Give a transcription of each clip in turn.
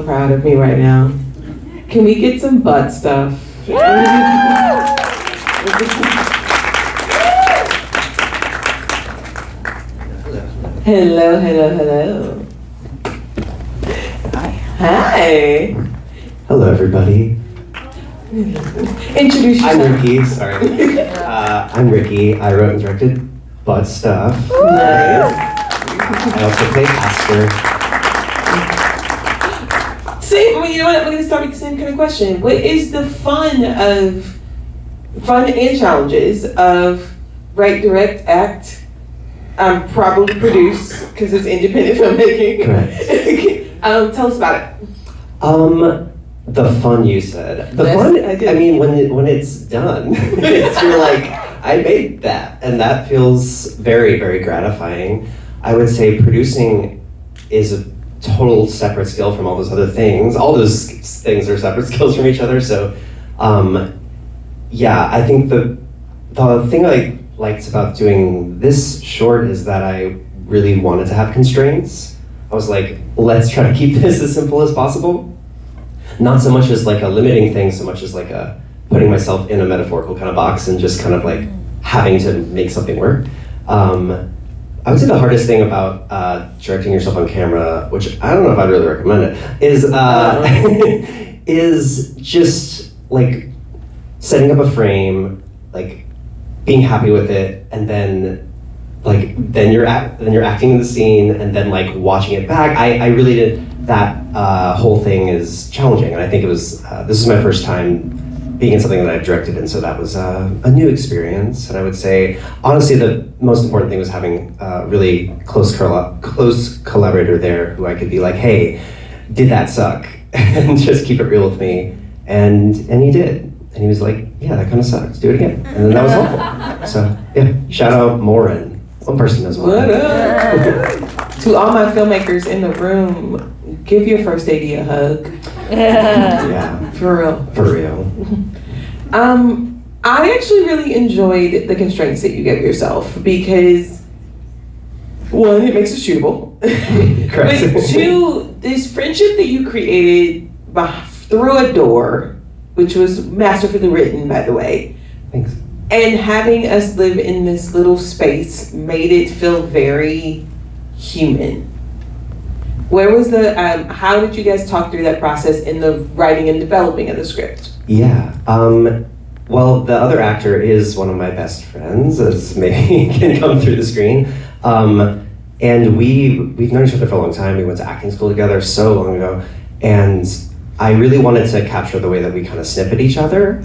Proud of me right now. Can we get some butt stuff? Hello, hello, hello. Hi. Hello, everybody. Introduce yourself. I'm Ricki. Sorry. I'm Ricki. I wrote and directed Butt Stuff. Nice. I also play Aster. Same. Well, you know what? We're gonna start with the same kind of question. What is the fun and challenges of write, direct, act, probably produce because it's independent filmmaking. Correct. Tell us about it. The fun you said. The Yes, fun. I did. I mean, when it's done, you're like, I made that, and that feels very, very gratifying. I would say producing is a total separate skill from all those other things. All those things are separate skills from each other. So, yeah, I think the thing I liked about doing this short is that I really wanted to have constraints. I was like, let's try to keep this as simple as possible. Not so much as like a limiting thing, so much as like a putting myself in a metaphorical kind of box and just kind of like having to make something work. I would say the hardest thing about directing yourself on camera, which I don't know if I'd really recommend it, is is just like setting up a frame, like being happy with it, and then you're acting in the scene, and then like watching it back. I really did that whole thing is challenging, and I think it was this is my first time being in something that I've directed, and so that was a new experience. And I would say, honestly, the most important thing was having a really close collaborator there who I could be like, hey, did that suck? And just keep it real with me. And he did. And he was like, yeah, that kind of sucks. Do it again. And then that was helpful. So yeah, shout out Morin. One person as well. What up? To all my filmmakers in the room, give your first AD a hug. Yeah. For real. For real. I actually really enjoyed the constraints that you gave yourself because one, it makes it shootable. Correct. But two, this friendship that you created through a door, which was masterfully written, by the way. Thanks. And having us live in this little space made it feel very human. Where was how did you guys talk through that process in the writing and developing of the script? Yeah. Well, the other actor is one of my best friends, as maybe can come through the screen. And we've known each other for a long time. We went to acting school together so long ago. And I really wanted to capture the way that we kind of snip at each other.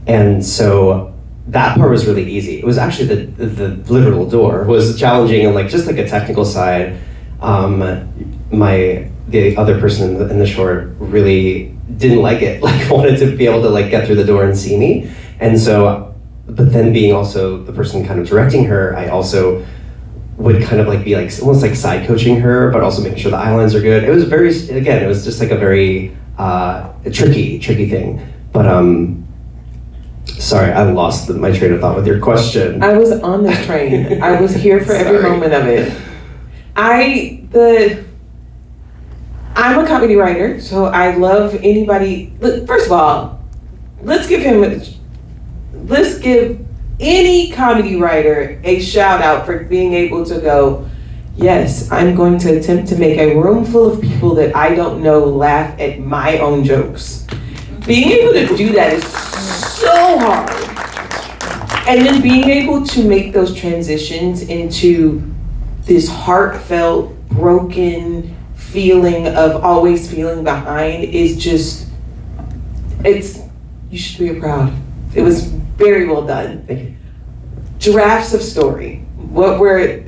And so that part was really easy. It was actually the literal door was challenging and like just like a technical side. The other person in the short really didn't like it, like wanted to be able to like get through the door and see me. And so, but then being also the person kind of directing her, I also would kind of like be like almost like side coaching her, but also making sure the eye lines are good. It was it was just like a very tricky thing. But sorry, I lost my train of thought with your question. I was on this train. I was here for every moment of it. I'm a comedy writer, so I love anybody. First of all, let's give any comedy writer a shout out for being able to go, yes, I'm going to attempt to make a room full of people that I don't know laugh at my own jokes. Being able to do that is so hard. And then being able to make those transitions into this heartfelt, broken feeling of always feeling behind is just, you should be proud. It was very well done. Thank you. Drafts of story,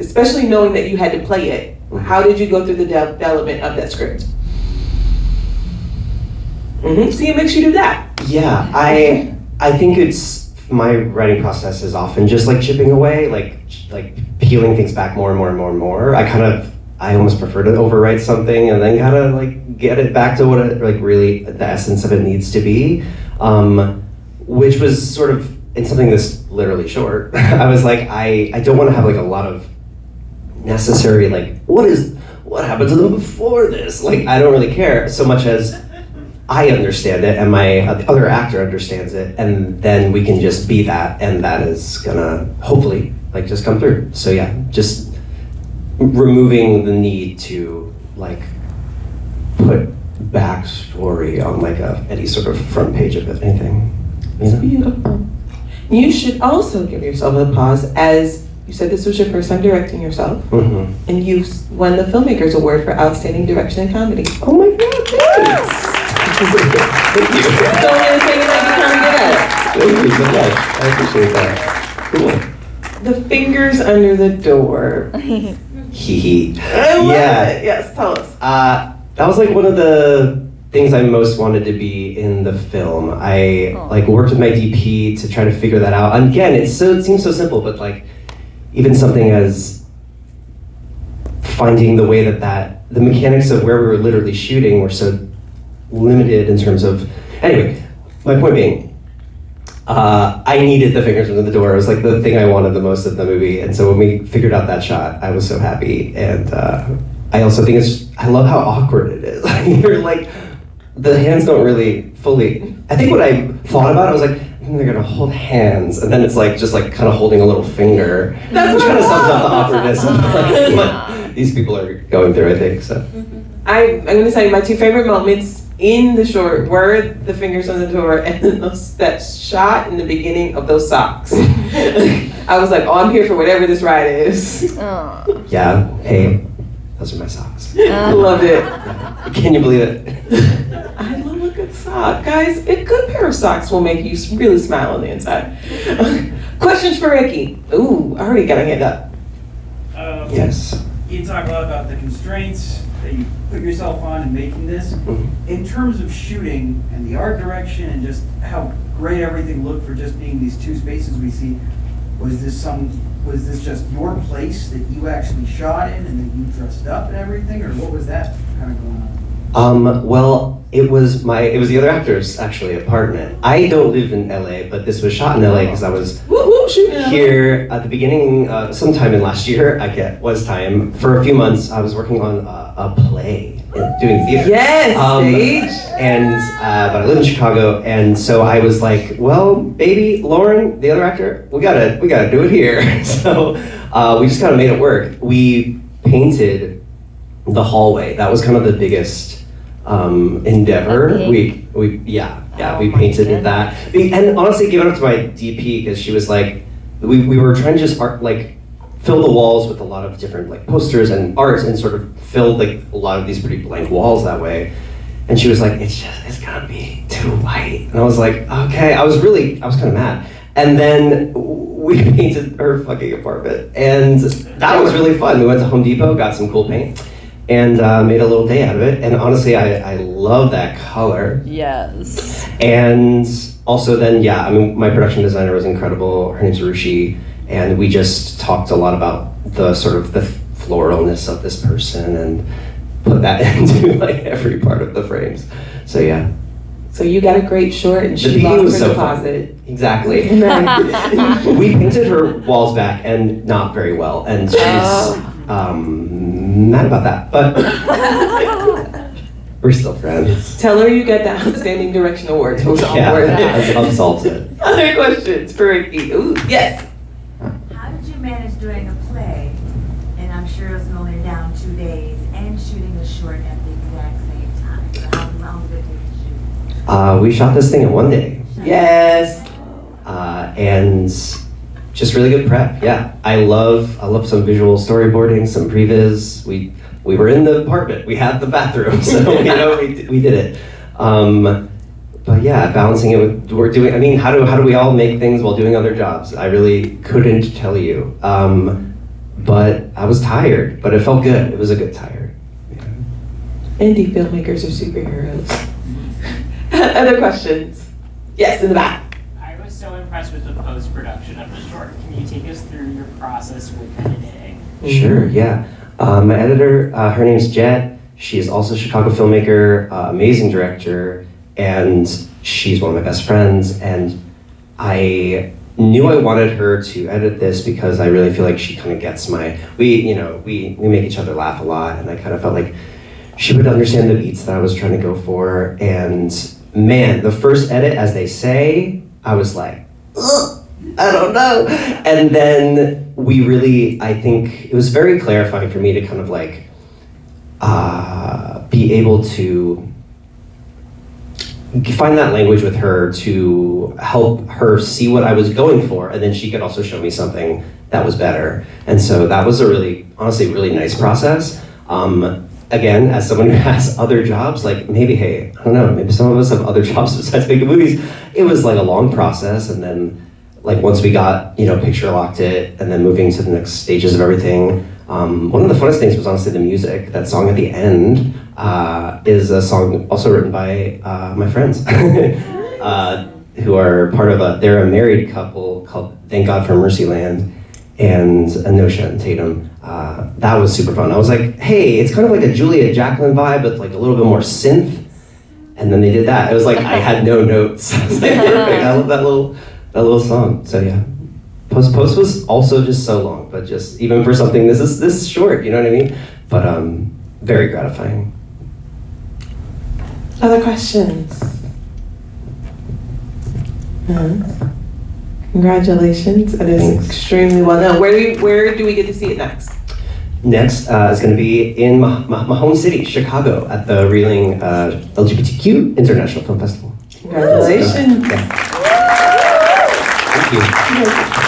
especially knowing that you had to play it, how did you go through the development of that script? So it makes you do that. Yeah, I think my writing process is often just like chipping away, like peeling things back more and more and more and more. I almost prefer to overwrite something and then kind of like get it back to what it like really the essence of it needs to be, which was sort of in something this literally short. I was like, I don't want to have like a lot of necessary like what what happened to them before this? Like, I don't really care so much as I understand it and my other actor understands it, and then we can just be that, and that is gonna hopefully like just come through. So yeah, just removing the need to like put backstory on like any sort of front page of anything. It's beautiful. You should also give yourself a pause, as you said this was your first time directing yourself, and you won the Filmmakers Award for Outstanding Direction in Comedy. Oh my God, thanks! Thank you. Don't really say it like you can't get it. Thank you so much. I appreciate that. Cool. The fingers under the door. Hee hee. I love it. Yes, tell us. That was like one of the things I most wanted to be in the film. I like worked with my DP to try to figure that out. And again, it seems so simple, but like even something as finding the way that the mechanics of where we were literally shooting were so limited in terms of, anyway, my point being, I needed the fingers under the door. It was like the thing I wanted the most of the movie. And so when we figured out that shot, I was so happy. And I also think I love how awkward it is. You're like, the hands don't really fully, I think what I thought about, I was like, they're gonna hold hands. And then it's like, just like kind of holding a little finger. Which kind of sums up the awkwardness of what these people are going through, I think, so. I'm gonna tell you my two favorite moments in the short were the fingers on the door and then that shot in the beginning of those socks. I was like, oh, I'm here for whatever this ride is. Yeah, hey, those are my socks. I loved it. Can you believe it? I love a good sock. Guys, a good pair of socks will make you really smile on the inside. Questions for Ricki. Ooh, I already got a hand up. Yes. You talk a lot about the constraints that you put yourself on in making this. In terms of shooting and the art direction and just how great everything looked for just being these two spaces we see, was this just your place that you actually shot in and that you dressed up and everything, or what was that kind of going on? Well, it was the other actor's actually apartment. I don't live in LA, but this was shot in LA because I was here at the beginning, sometime in last year, time. For a few months, I was working on a play, doing theater. Yes, stage. But I live in Chicago, and so I was like, well, baby, Lauren, the other actor, we gotta do it here. So we just kind of made it work. We painted the hallway. That was kind of the biggest endeavor. Okay. We painted that. And honestly, give it up to my DP because she was like, we were trying to just fill the walls with a lot of different like posters and art and sort of fill like a lot of these pretty blank walls that way. And she was like, it's gonna be too white. And I was like, okay. I was kind of mad. And then we painted her fucking apartment, and that was really fun. We went to Home Depot, got some cool paint, and made a little day out of it. And honestly, I love that color. Yes. And also then, my production designer was incredible. Her name's Ricki, and we just talked a lot about the sort of the floralness of this person and put that into like every part of the frames. So yeah. So you got a great short and she lost her deposit. Exactly. We painted her walls back and not very well, and she's mad about that, but we're still friends. Tell her you got the Outstanding Direction Award. I'm salted. Other questions for Ricki? Ooh, yes. How did you manage doing a play, and I'm sure it was only down 2 days, and shooting a short at the exact same time? So how long did it take to shoot? We shot this thing in 1 day. Yes. And just really good prep. Yeah, I love some visual storyboarding, some previs. We were in the apartment. We had the bathroom, so we did it. But yeah, balancing it with we're doing. I mean, how do we all make things while doing other jobs? I really couldn't tell you. But I was tired, but it felt good. It was a good tired. Yeah. Indie filmmakers are superheroes. Other questions? Yes, in the back. I was so impressed with the post-production of the short. Can you take us through your process with editing? Sure, yeah. My editor, her name's Jet. She is also a Chicago filmmaker, amazing director, and she's one of my best friends. And I knew I wanted her to edit this because I really feel like she kind of gets we make each other laugh a lot, and I kind of felt like she would understand the beats that I was trying to go for. And man, the first edit, as they say, I was like, ugh, I don't know. And then I think it was very clarifying for me to kind of like be able to find that language with her to help her see what I was going for, and then she could also show me something that was better. And so that was a honestly really nice process. Again, as someone who has other jobs, like maybe some of us have other jobs besides making movies. It was like a long process, and then like once we got, picture locked it, and then moving to the next stages of everything. One of the funnest things was honestly the music. That song at the end is a song also written by my friends, who are part of they're a married couple called Thank God for Mercyland, and Anosha and Tatum. That was super fun. I was like, hey, it's kind of like a Julia Jacqueline vibe, but like a little bit more synth. And then they did that. It was like I had no notes. I was like, perfect. I love that little song. So yeah. Post was also just so long, but just even for something this short, you know what I mean? But very gratifying. Other questions? Congratulations, it is Thanks. extremely well done. Where do we get to see it next? Next is going to be in my home city, Chicago, at the Reeling LGBTQ International Film Festival. Congratulations. Yeah. Thank you.